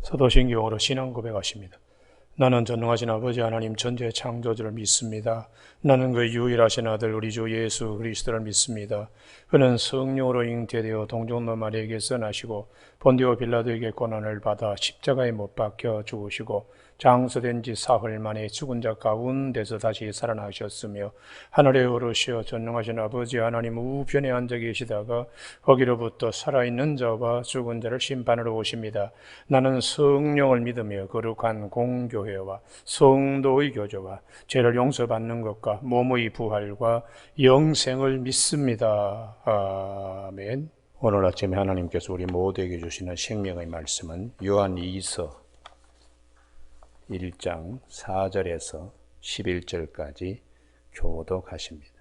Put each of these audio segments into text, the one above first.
사도신경으로 신앙 고백하십니다. 나는 전능하신 아버지 하나님 전지의 창조주를 믿습니다. 나는 그 유일하신 아들 우리 주 예수 그리스도를 믿습니다. 그는 성령으로 잉태되어 동정노 마리아에게서 나시고 본디오 빌라도에게 고난을 받아 십자가에 못 박혀 죽으시고 장서된 지 사흘 만에 죽은 자 가운데서 다시 살아나셨으며 하늘에 오르시어 전능하신 아버지 하나님 우편에 앉아 계시다가 거기로부터 살아있는 자와 죽은 자를 심판하러 오십니다. 나는 성령을 믿으며 거룩한 공교회와 성도의 교제와 죄를 용서받는 것과 몸의 부활과 영생을 믿습니다. 아멘. 오늘 아침에 하나님께서 우리 모두에게 주시는 생명의 말씀은 요한 2서 1장 4절에서 11절까지 교독하십니다.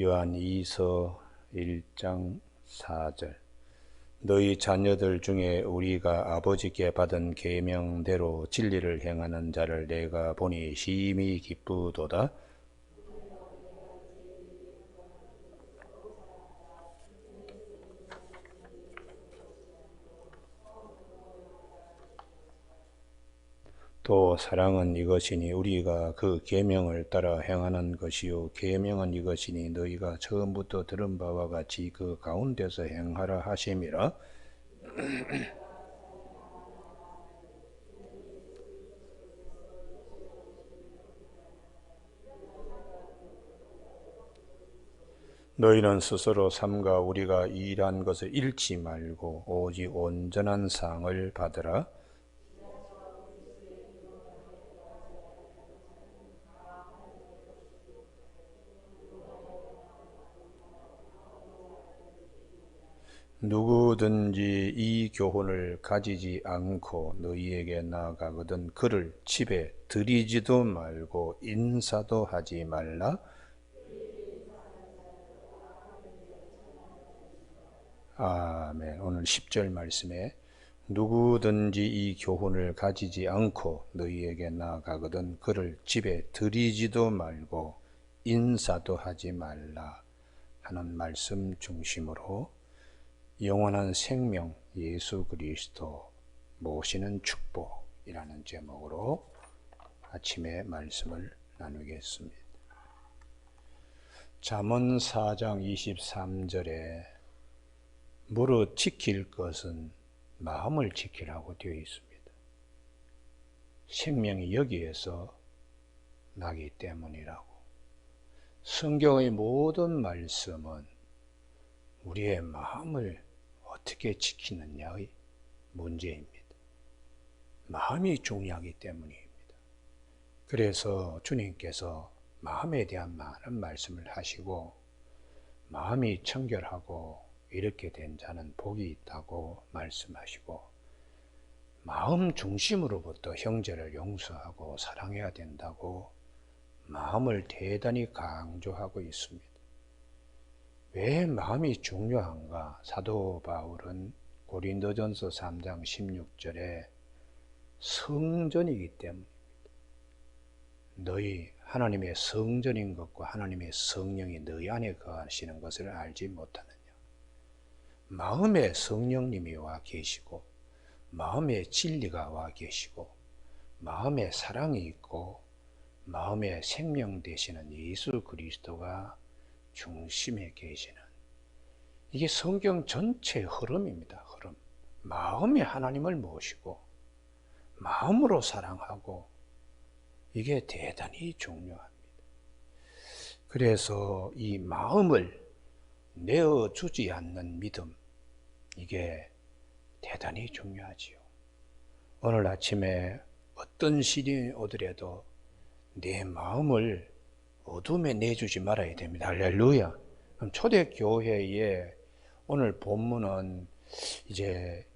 요한 2서 1장 4절. 너희 자녀들 중에 우리가 아버지께 받은 계명대로 진리를 행하는 자를 내가 보니 심히 기쁘도다. 또 사랑은 이것이니 우리가 그 계명을 따라 행하는 것이요 계명은 이것이니 너희가 처음부터 들은 바와 같이 그 가운데서 행하라 하심이라. 너희는 스스로 삼가 우리가 일한 것을 잃지 말고 오직 온전한 상을 받으라. 누구든지 이 교훈을 가지지 않고 너희에게 나아가거든 그를 집에 들이지도 말고 인사도 하지 말라. 아멘. 오늘 10절 말씀에 누구든지 이 교훈을 가지지 않고 너희에게 나아가거든 그를 집에 들이지도 말고 인사도 하지 말라 하는 말씀 중심으로 영원한 생명 예수 그리스도 모시는 축복이라는 제목으로 아침에 말씀을 나누겠습니다. 잠언 4장 23절에 무릇 지킬 것은 마음을 지키라고 되어 있습니다. 생명이 여기에서 나기 때문이라고. 성경의 모든 말씀은 우리의 마음을 어떻게 지키느냐의 문제입니다. 마음이 중요하기 때문입니다. 그래서 주님께서 마음에 대한 많은 말씀을 하시고 마음이 청결하고 이렇게 된 자는 복이 있다고 말씀하시고 마음 중심으로부터 형제를 용서하고 사랑해야 된다고 마음을 대단히 강조하고 있습니다. 왜 마음이 중요한가? 사도 바울은 고린도전서 3장 16절에 성전이기 때문입니다. 너희 하나님의 성전인 것과 하나님의 성령이 너희 안에 거하시는 것을 알지 못하느냐? 마음에 성령님이 와 계시고 마음에 진리가 와 계시고 마음에 사랑이 있고 마음에 생명 되시는 예수 그리스도가 중심에 계시는 이게 성경 전체의 흐름입니다. 흐름. 마음에 하나님을 모시고 마음으로 사랑하고 이게 대단히 중요합니다. 그래서 이 마음을 내어주지 않는 믿음 이게 대단히 중요하지요. 오늘 아침에 어떤 시련이 오더라도 내 마음을 어둠에 내주지 말아야 됩니다. 할렐루야. 그럼 초대교회에 오늘 본문은 이제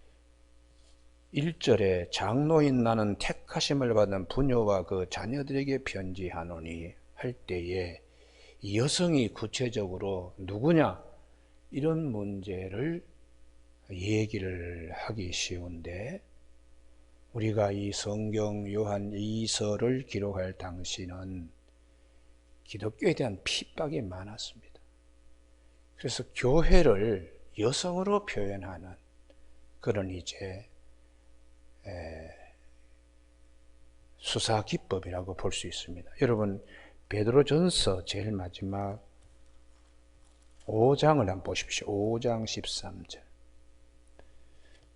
1절에 장로인 나는 택하심을 받은 부녀와 그 자녀들에게 편지하노니 할 때에 이 여성이 구체적으로 누구냐 이런 문제를 얘기를 하기 쉬운데 우리가 이 성경 요한 2서를 기록할 당시는 기독교에 대한 핍박이 많았습니다. 그래서 교회를 여성으로 표현하는 그런 이제 수사 기법이라고 볼 수 있습니다. 여러분 베드로전서 제일 마지막 5장을 한번 보십시오. 5장 13절.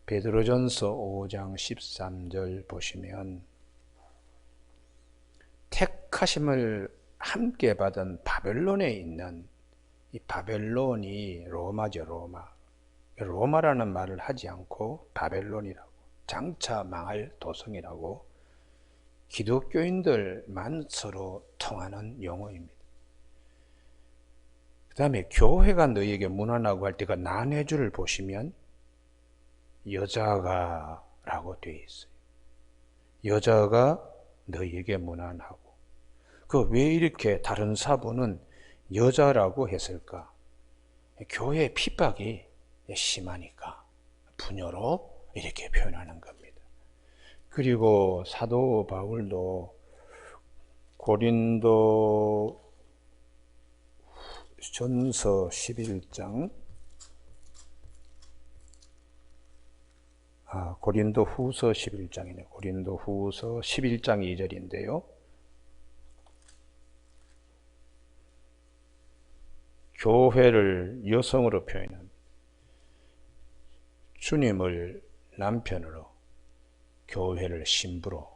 베드로전서 5장 13절 보시면 택하심을 함께 받은 바벨론에 있는 이 바벨론이 로마죠. 로마라는 말을 하지 않고 바벨론이라고, 장차 망할 도성이라고 기독교인들만 서로 통하는 용어입니다. 그 다음에 교회가 너희에게 문안하고 할 때 그 난해주를 보시면 여자가 라고 되어 있어요. 여자가 너희에게 문안하고. 그 왜 이렇게 다른 사본은 여자라고 했을까? 교회의 핍박이 심하니까 분여로 이렇게 표현하는 겁니다. 그리고 사도 바울도 고린도 전서 11장 고린도 후서 11장이네요. 고린도 후서 11장 2절인데요. 교회를 여성으로 표현합니다. 주님을 남편으로, 교회를 신부로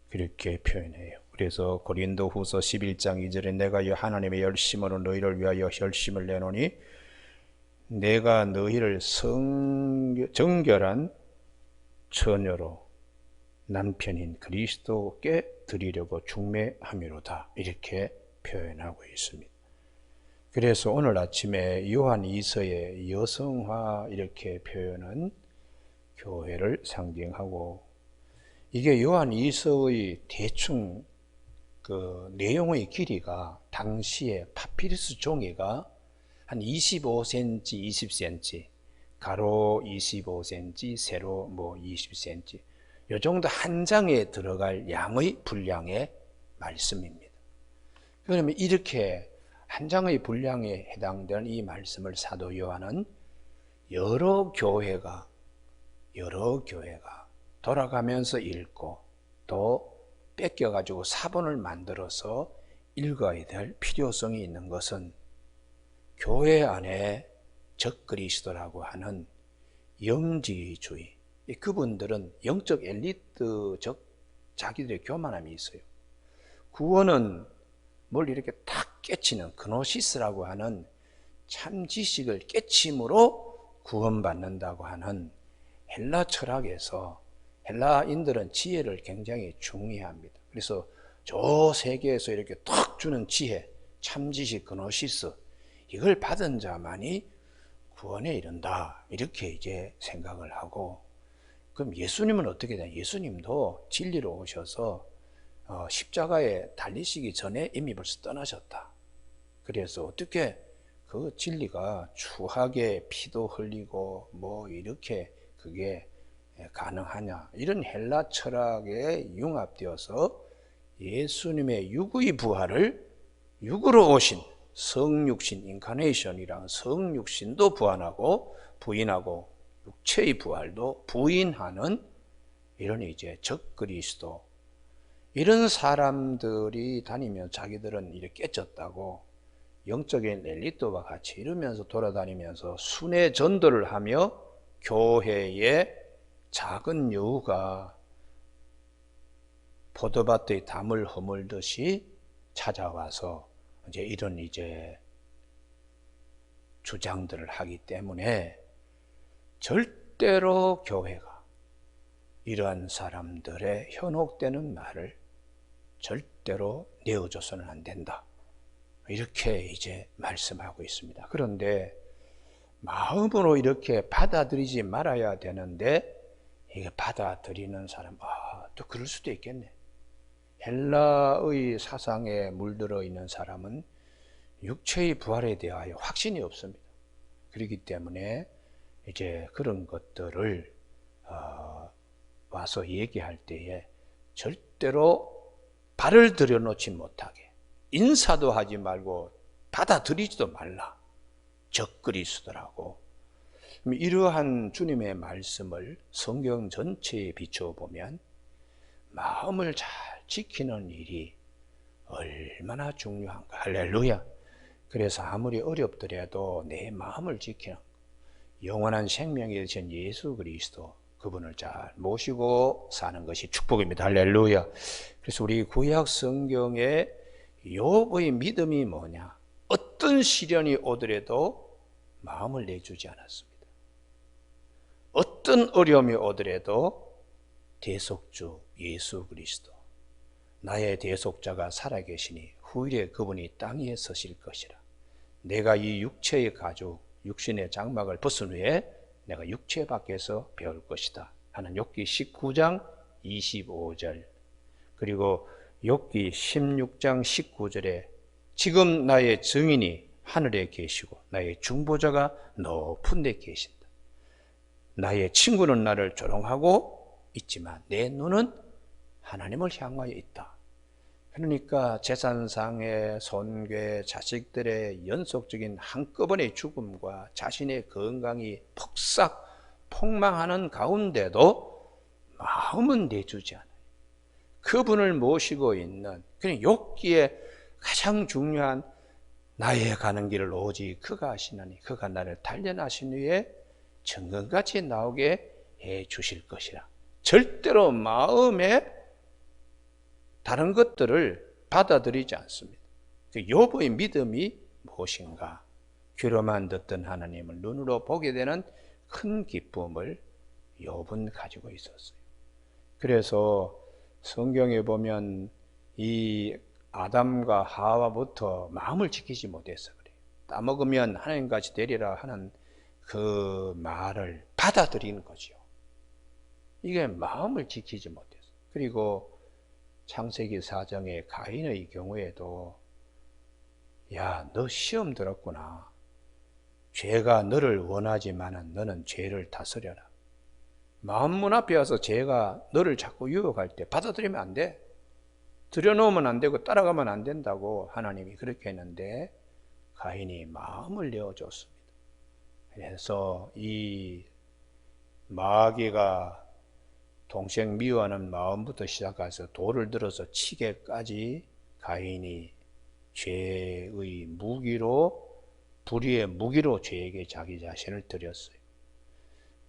그렇게 표현해요. 그래서 고린도 후서 11장 2절에 내가 하나님의 열심으로 너희를 위하여 열심을 내노니 내가 너희를 정결한 처녀로 남편인 그리스도께 드리려고 중매함이로다. 이렇게 표현하고 있습니다. 그래서 오늘 아침에 요한 2서의 여성화 이렇게 표현은 교회를 상징하고, 이게 요한 2서의 대충 그 내용의 길이가 당시에 파피루스 종이가 한 25cm, 20cm, 가로 25cm, 세로 20cm, 이 정도 한 장에 들어갈 양의 분량의 말씀입니다. 그러면 이렇게 한 장의 분량에 해당되는 이 말씀을 사도 요한은 여러 교회가 돌아가면서 읽고 또 뺏겨가지고 사본을 만들어서 읽어야 될 필요성이 있는 것은 교회 안에 적그리스도라고 하는 영지주의, 그분들은 영적 엘리트적 자기들의 교만함이 있어요. 구원은 뭘 이렇게 탁 깨치는 그노시스라고 하는 참 지식을 깨침으로 구원받는다고 하는 헬라 철학에서, 헬라인들은 지혜를 굉장히 중요합니다. 그래서 저 세계에서 이렇게 탁 주는 지혜, 참 지식 그노시스, 이걸 받은 자만이 구원에 이른다, 이렇게 이제 생각을 하고, 그럼 예수님은 어떻게 되냐? 예수님도 진리로 오셔서 십자가에 달리시기 전에 이미 벌써 떠나셨다. 그래서 어떻게 그 진리가 추하게 피도 흘리고 이렇게 그게 가능하냐? 이런 헬라 철학에 융합되어서 예수님의 육의 부활을, 육으로 오신 성육신, 인카네이션이랑 성육신도 부인하고 육체의 부활도 부인하는 이런 이제 적그리스도, 이런 사람들이 다니면 자기들은 이렇게 깨졌다고 영적인 엘리트와 같이 이러면서 돌아다니면서 순회 전도를 하며 교회의 작은 여우가 포도밭의 담을 허물듯이 찾아와서 이제 이런 이제 주장들을 하기 때문에 절대로 교회가 이러한 사람들의 현혹되는 말을 절대로 내어줘서는 안 된다, 이렇게 이제 말씀하고 있습니다. 그런데 마음으로 이렇게 받아들이지 말아야 되는데, 이게 받아들이는 사람, 또 그럴 수도 있겠네. 헬라의 사상에 물들어 있는 사람은 육체의 부활에 대하여 확신이 없습니다. 그렇기 때문에 이제 그런 것들을 와서 얘기할 때에 절대로 발을 들여놓지 못하게, 인사도 하지 말고 받아들이지도 말라, 적그리스도라고. 이러한 주님의 말씀을 성경 전체에 비춰보면 마음을 잘 지키는 일이 얼마나 중요한가. 할렐루야. 그래서 아무리 어렵더라도 내 마음을 지키는 영원한 생명이 되신 예수 그리스도, 그분을 잘 모시고 사는 것이 축복입니다. 할렐루야. 그래서 우리 구약 성경에 욥의 믿음이 뭐냐? 어떤 시련이 오더라도 마음을 내주지 않았습니다. 어떤 어려움이 오더라도 대속주 예수 그리스도, 나의 대속자가 살아계시니 후일에 그분이 땅 위에 서실 것이라. 내가 이 육체의 가죽, 육신의 장막을 벗은 후에 내가 육체 밖에서 배울 것이다 하는 욥기 19장 25절, 그리고 욥기 16장 19절에 지금 나의 증인이 하늘에 계시고 나의 중보자가 높은 데 계신다. 나의 친구는 나를 조롱하고 있지만 내 눈은 하나님을 향하여 있다. 그러니까 재산상의 손괴, 자식들의 연속적인 한꺼번의 죽음과 자신의 건강이 폭삭 폭망하는 가운데도 마음은 내주지 않아요. 그분을 모시고 있는, 그냥 욥기에 가장 중요한 나의 가는 길을 오직 그가 하시나니 그가 나를 단련하신 후에 정금같이 나오게 해 주실 것이라. 절대로 마음에 다른 것들을 받아들이지 않습니다. 욥의 믿음이 무엇인가? 귀로만 듣던 하나님을 눈으로 보게 되는 큰 기쁨을 욥은 가지고 있었어요. 그래서 성경에 보면 이 아담과 하와부터 마음을 지키지 못해서 그래요. 따먹으면 하나님같이 되리라 하는 그 말을 받아들이는 거죠. 이게 마음을 지키지 못해서. 그리고 창세기 4장의 가인의 경우에도 야, 너 시험 들었구나. 죄가 너를 원하지만은 너는 죄를 다스려라. 마음문 앞에 와서 죄가 너를 자꾸 유혹할 때 받아들이면 안 돼. 들여놓으면 안 되고 따라가면 안 된다고 하나님이 그렇게 했는데 가인이 마음을 내어줬습니다. 그래서 이 마귀가 동생 미워하는 마음부터 시작해서 돌을 들어서 치게까지 가인이 죄의 무기로, 불의의 무기로 죄에게 자기 자신을 드렸어요.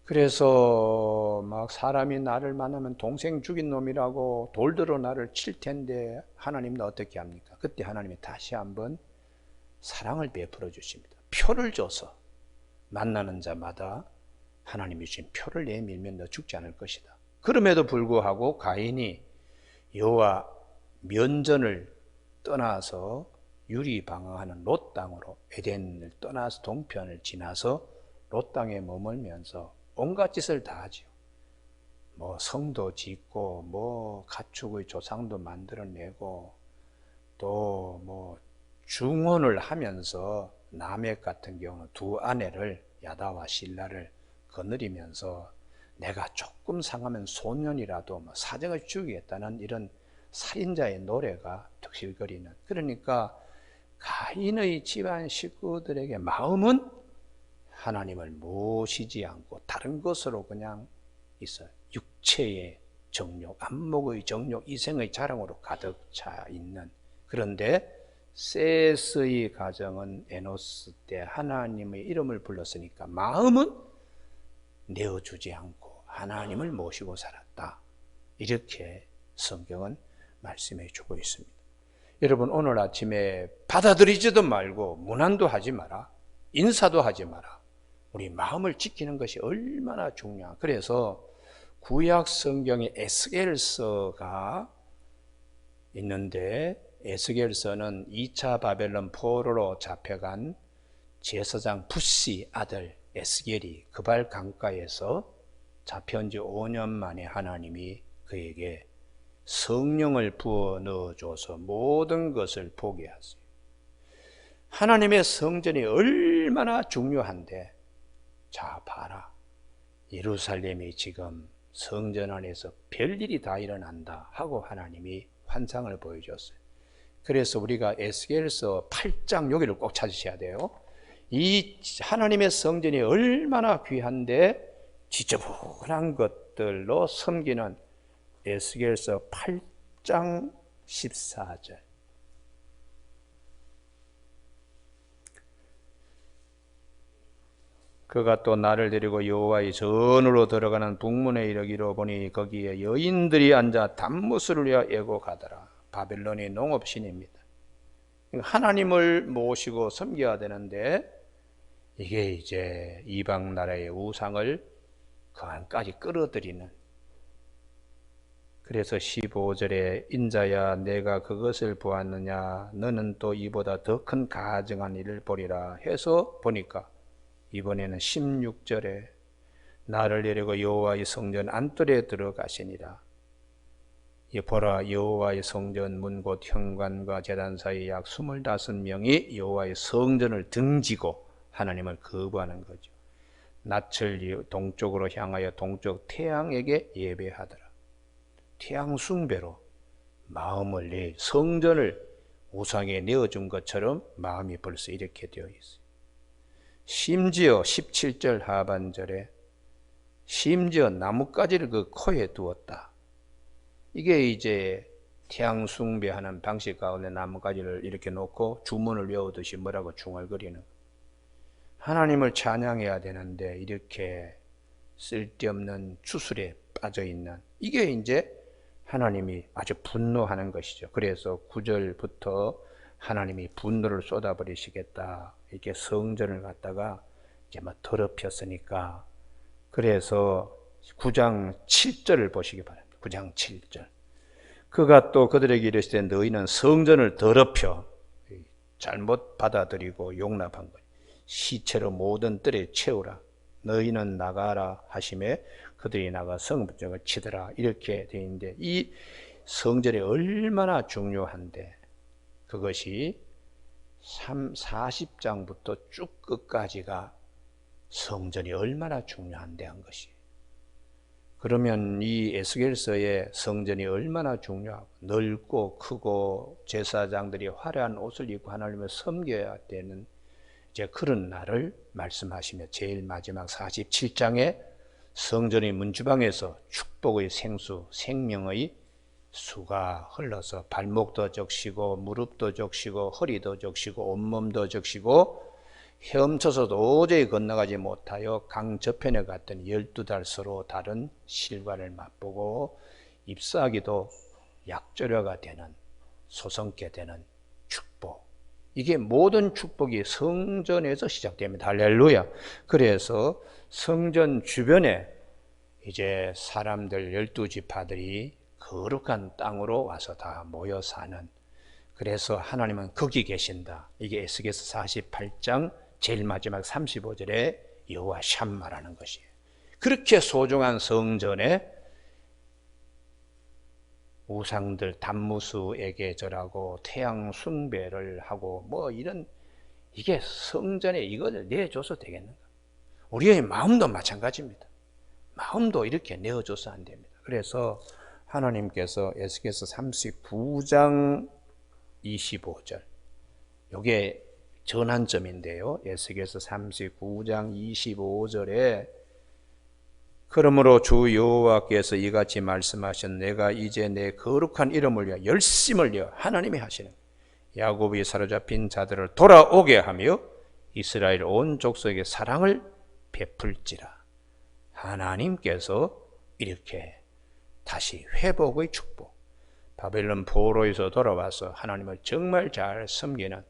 그래서 막 사람이 나를 만나면 동생 죽인 놈이라고 돌들어 나를 칠 텐데 하나님은 어떻게 합니까? 그때 하나님이 다시 한번 사랑을 베풀어 주십니다. 표를 줘서 만나는 자마다 하나님이 주신 표를 내밀면 너 죽지 않을 것이다. 그럼에도 불구하고 가인이 여호와 면전을 떠나서 유리방황하는 롯 땅으로, 에덴을 떠나서 동편을 지나서 롯 땅에 머물면서 온갖 짓을 다 하죠. 뭐 성도 짓고 뭐 가축의 조상도 만들어내고 또 뭐 중혼을 하면서 라멕 같은 경우는 두 아내를, 야다와 실라를 거느리면서 내가 조금 상하면 소년이라도 뭐 사정을 죽이겠다는 이런 살인자의 노래가 득실거리는. 그러니까 가인의 집안 식구들에게 마음은 하나님을 모시지 않고 다른 것으로 그냥 있어요. 육체의 정욕, 안목의 정욕, 이생의 자랑으로 가득 차 있는. 그런데 셋의 가정은 에노스 때 하나님의 이름을 불렀으니까 마음은 내어주지 않고 하나님을 모시고 살았다. 이렇게 성경은 말씀해 주고 있습니다. 여러분, 오늘 아침에 받아들이지도 말고 문안도 하지 마라, 인사도 하지 마라. 우리 마음을 지키는 것이 얼마나 중요한. 그래서 구약 성경에 에스겔서가 있는데, 에스겔서는 2차 바벨론 포로로 잡혀간 제사장 붓시 아들 에스겔이 그발 강가에서 잡혀온 지 5년 만에 하나님이 그에게 성령을 부어 넣어줘서 모든 것을 보게 하세요. 하나님의 성전이 얼마나 중요한데, 자 봐라, 예루살렘이 지금 성전 안에서 별일이 다 일어난다 하고 하나님이 환상을 보여줬어요. 그래서 우리가 에스겔서 8장 여기를 꼭 찾으셔야 돼요. 이 하나님의 성전이 얼마나 귀한데 지저분한 것들로 섬기는 에스겔서 10장 14절. 그가 또 나를 데리고 여호와의 전으로 들어가는 북문에 이르기로 보니 거기에 여인들이 앉아 단무스를 위하여 애곡하더라. 바벨론의 농업신입니다. 하나님을 모시고 섬겨야 되는데 이게 이제 이방 나라의 우상을 그 안까지 끌어들이는. 그래서 15절에 인자야 내가 그것을 보았느냐 너는 또 이보다 더 큰 가증한 일을 보리라 해서 보니까 이번에는 16절에 나를 데리고 여호와의 성전 안뜰에 들어가시니라. 보라 여호와의 성전 문 곧 현관과 제단 사이 약 25명이 여호와의 성전을 등지고 하나님을 거부하는 거죠. 낯을 동쪽으로 향하여 동쪽 태양에게 예배하더라. 태양 숭배로 마음을 내 성전을 우상에 내어준 것처럼 마음이 벌써 이렇게 되어 있어요. 심지어 17절 하반절에 심지어 나뭇가지를 그 코에 두었다. 이게 이제 태양 숭배하는 방식 가운데 나뭇가지를 이렇게 놓고 주문을 외우듯이 뭐라고 중얼거리는. 하나님을 찬양해야 되는데 이렇게 쓸데없는 추술에 빠져있는, 이게 이제 하나님이 아주 분노하는 것이죠. 그래서 9절부터 하나님이 분노를 쏟아버리시겠다. 이렇게 성전을 갖다가 이제 막 더럽혔으니까. 그래서 9장 7절을 보시기 바랍니다. 9장 7절. 그가 또 그들에게 이르시되 너희는 성전을 더럽혀 잘못 받아들이고 용납한 거예요. 시체로 모든 뜰에 채우라. 너희는 나가라 하심에 그들이 나가 성벽을 치더라. 이렇게 되어 있는데 이 성전이 얼마나 중요한데 그것이 40장부터 쭉 끝까지가 성전이 얼마나 중요한데 한 것이. 그러면 이 에스겔서의 성전이 얼마나 중요하고 넓고 크고 제사장들이 화려한 옷을 입고 하나님을 섬겨야 되는 이제 그런 날을 말씀하시며 제일 마지막 47장에 성전의 문주방에서 축복의 생수, 생명의 수가 흘러서 발목도 적시고 무릎도 적시고 허리도 적시고 온몸도 적시고 헤엄쳐서 도저히 건너가지 못하여 강 저편에 갔더니 12달 서로 다른 실과를 맛보고 잎사귀도 약조려가 되는 소성케 되는 축복. 이게 모든 축복이 성전에서 시작됩니다. 할렐루야. 그래서 성전 주변에 이제 사람들 12지파들이 거룩한 땅으로 와서 다 모여 사는. 그래서 하나님은 거기 계신다. 이게 에스겔서 48장 제일 마지막 35절에 여호와 샴마라는 것이에요. 그렇게 소중한 성전에 우상들 단무스에게 절하고 태양 숭배를 하고 뭐 이런, 이게 성전에 이걸 내줘서 되겠는가? 우리의 마음도 마찬가지입니다. 마음도 이렇게 내어줘서 안 됩니다. 그래서 하나님께서 에스겔서 39장 25절, 이게 전환점인데요. 에스겔서 39장 25절에 그러므로 주 여호와께서 이같이 말씀하신 내가 이제 내 거룩한 이름을 위하여 열심을 위하여, 하나님이 하시는 야곱이 사로잡힌 자들을 돌아오게 하며 이스라엘 온 족속에게 사랑을 베풀지라. 하나님께서 이렇게 다시 회복의 축복, 바벨론 포로에서 돌아와서 하나님을 정말 잘 섬기는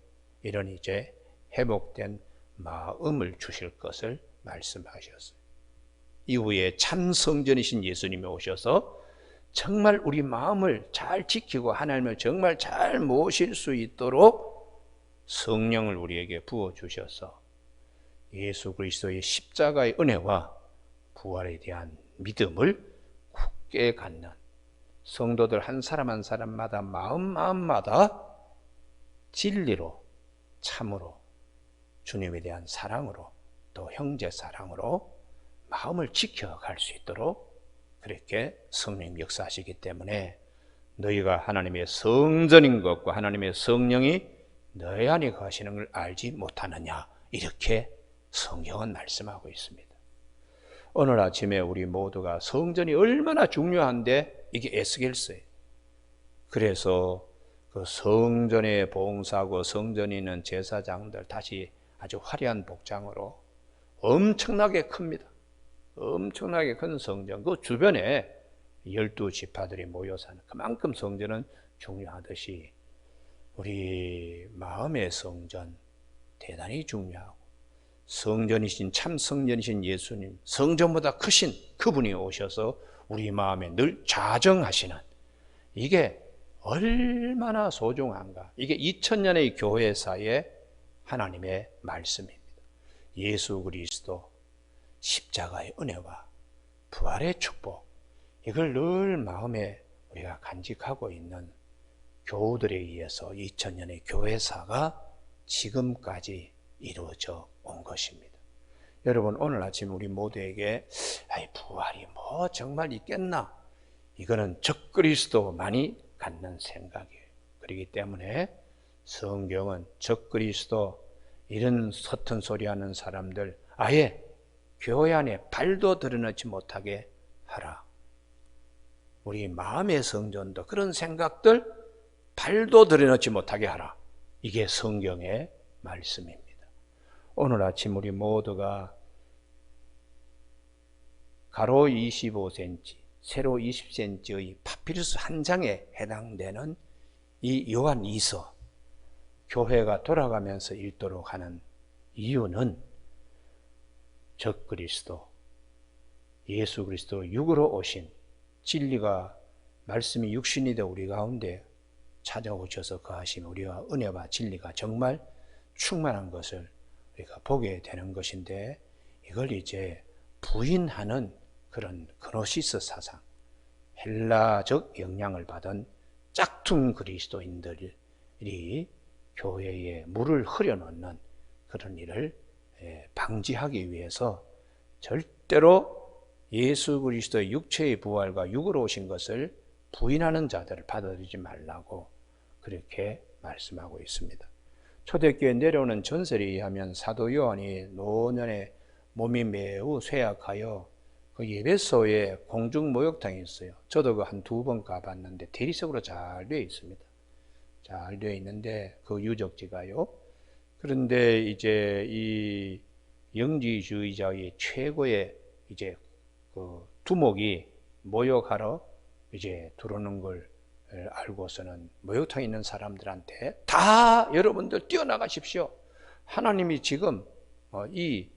이런 이제 회복된 마음을 주실 것을 말씀하셨어요. 이후에 참 성전이신 예수님이 오셔서 정말 우리 마음을 잘 지키고 하나님을 정말 잘 모실 수 있도록 성령을 우리에게 부어주셔서 예수 그리스도의 십자가의 은혜와 부활에 대한 믿음을 굳게 갖는 성도들 한 사람 한 사람마다 마음마다 진리로 참으로 주님에 대한 사랑으로 또 형제 사랑으로 마음을 지켜갈 수 있도록 그렇게 성령 역사하시기 때문에 너희가 하나님의 성전인 것과 하나님의 성령이 너희 안에 거하시는 걸 알지 못하느냐, 이렇게 성경은 말씀하고 있습니다. 오늘 아침에 우리 모두가 성전이 얼마나 중요한데 이게 에스겔서예요. 그래서 그 성전에 봉사하고 성전에 있는 제사장들 다시 아주 화려한 복장으로 엄청나게 큽니다. 엄청나게 큰 성전, 그 주변에 12지파들이 모여 사는, 그만큼 성전은 중요하듯이 우리 마음의 성전 대단히 중요하고, 성전이신, 참 성전이신 예수님, 성전보다 크신 그분이 오셔서 우리 마음에 늘 자정하시는, 이게 얼마나 소중한가. 이게 2000년의 교회사의 하나님의 말씀입니다. 예수 그리스도 십자가의 은혜와 부활의 축복, 이걸 늘 마음에 우리가 간직하고 있는 교우들에 의해서 2000년의 교회사가 지금까지 이루어져 온 것입니다. 여러분, 오늘 아침 우리 모두에게 부활이 뭐 정말 있겠나? 이거는 적그리스도만이 갖는 생각이에요. 그렇기 때문에 성경은 적그리스도, 이런 서툰 소리 하는 사람들 아예 교회 안에 발도 들여놓지 못하게 하라. 우리 마음의 성전도 그런 생각들 발도 들여놓지 못하게 하라. 이게 성경의 말씀입니다. 오늘 아침 우리 모두가 가로 25cm, 세로 20cm의 파피루스 한 장에 해당되는 이 요한 2서, 교회가 돌아가면서 읽도록 하는 이유는 적그리스도, 예수 그리스도 육으로 오신 진리가, 말씀이 육신이 되어 우리 가운데 찾아오셔서 거하신 우리와 은혜와 진리가 정말 충만한 것을 우리가 보게 되는 것인데, 이걸 이제 부인하는 그런 그노시스 사상, 헬라적 영향을 받은 짝퉁 그리스도인들이 교회에 물을 흐려놓는 그런 일을 방지하기 위해서 절대로 예수 그리스도의 육체의 부활과 육으로 오신 것을 부인하는 자들을 받아들이지 말라고 그렇게 말씀하고 있습니다. 초대교회에 내려오는 전설에 의하면 사도 요한이 노년에 몸이 매우 쇠약하여 그 예배소에 공중 목욕탕이 있어요. 저도 그 한 2번 가봤는데 대리석으로 잘 되어 있습니다. 잘 되어 있는데 그 유적지가요. 그런데 이제 이 영지주의자의 최고의 이제 그 두목이 목욕하러 이제 들어오는 걸 알고서는 목욕탕에 있는 사람들한테 다 여러분들 뛰어나가십시오. 하나님이 지금 이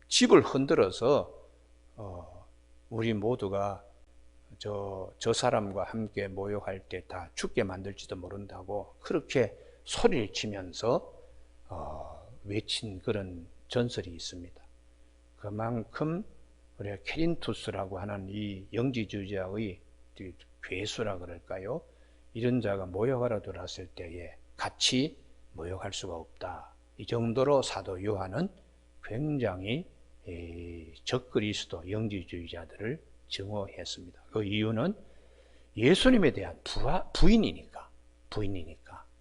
집을 흔들어서 우리 모두가 저 사람과 함께 모욕할 때 다 죽게 만들지도 모른다고 그렇게 소리를 치면서 외친 그런 전설이 있습니다. 그만큼 우리가 케린투스라고 하는 이 영지주의자의 괴수라 그럴까요? 이런 자가 모욕하러 들어왔을 때에 같이 모욕할 수가 없다. 이 정도로 사도 요한은 굉장히 적그리스도 영지주의자들을 증오했습니다. 그 이유는 예수님에 대한 부인이니까.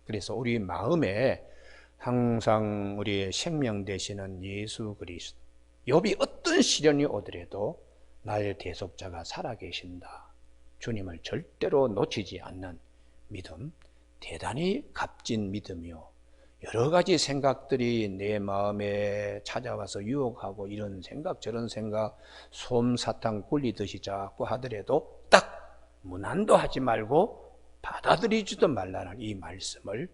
그래서 우리 마음에 항상 우리의 생명 되시는 예수 그리스도, 욥이 어떤 시련이 오더라도 나의 대속자가 살아계신다, 주님을 절대로 놓치지 않는 믿음, 대단히 값진 믿음이요, 여러 가지 생각들이 내 마음에 찾아와서 유혹하고 이런 생각 저런 생각 솜사탕 굴리듯이 자꾸 하더라도 딱 무난도 하지 말고 받아들이지도 말라는 이 말씀을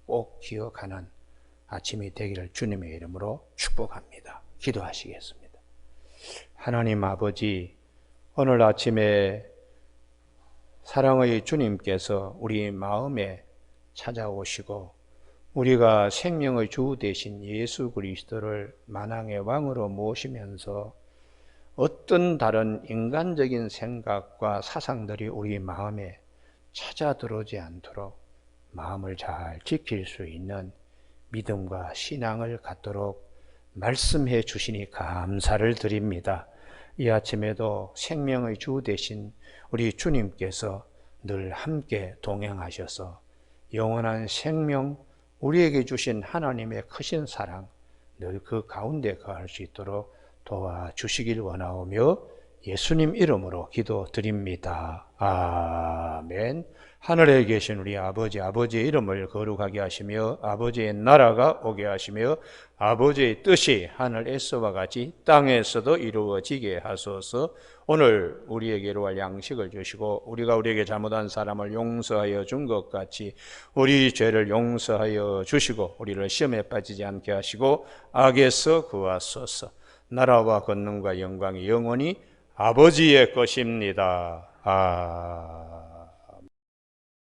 꼭 기억하는 아침이 되기를 주님의 이름으로 축복합니다. 기도하시겠습니다. 하나님 아버지, 오늘 아침에 사랑의 주님께서 우리 마음에 찾아오시고 우리가 생명의 주 되신 예수 그리스도를 만왕의 왕으로 모시면서 어떤 다른 인간적인 생각과 사상들이 우리 마음에 찾아 들어오지 않도록 마음을 잘 지킬 수 있는 믿음과 신앙을 갖도록 말씀해 주시니 감사를 드립니다. 이 아침에도 생명의 주 되신 우리 주님께서 늘 함께 동행하셔서 영원한 생명, 우리에게 주신 하나님의 크신 사랑 늘 그 가운데 거할 수 있도록 도와주시길 원하오며 예수님 이름으로 기도드립니다. 아멘. 하늘에 계신 우리 아버지, 아버지의 이름을 거룩하게 하시며 아버지의 나라가 오게 하시며 아버지의 뜻이 하늘에서와 같이 땅에서도 이루어지게 하소서. 오늘 우리에게로 할 양식을 주시고 우리가 우리에게 잘못한 사람을 용서하여 준 것 같이 우리 죄를 용서하여 주시고 우리를 시험에 빠지지 않게 하시고 악에서 구하소서. 나라와 권능과 영광이 영원히 아버지의 것입니다. 아멘.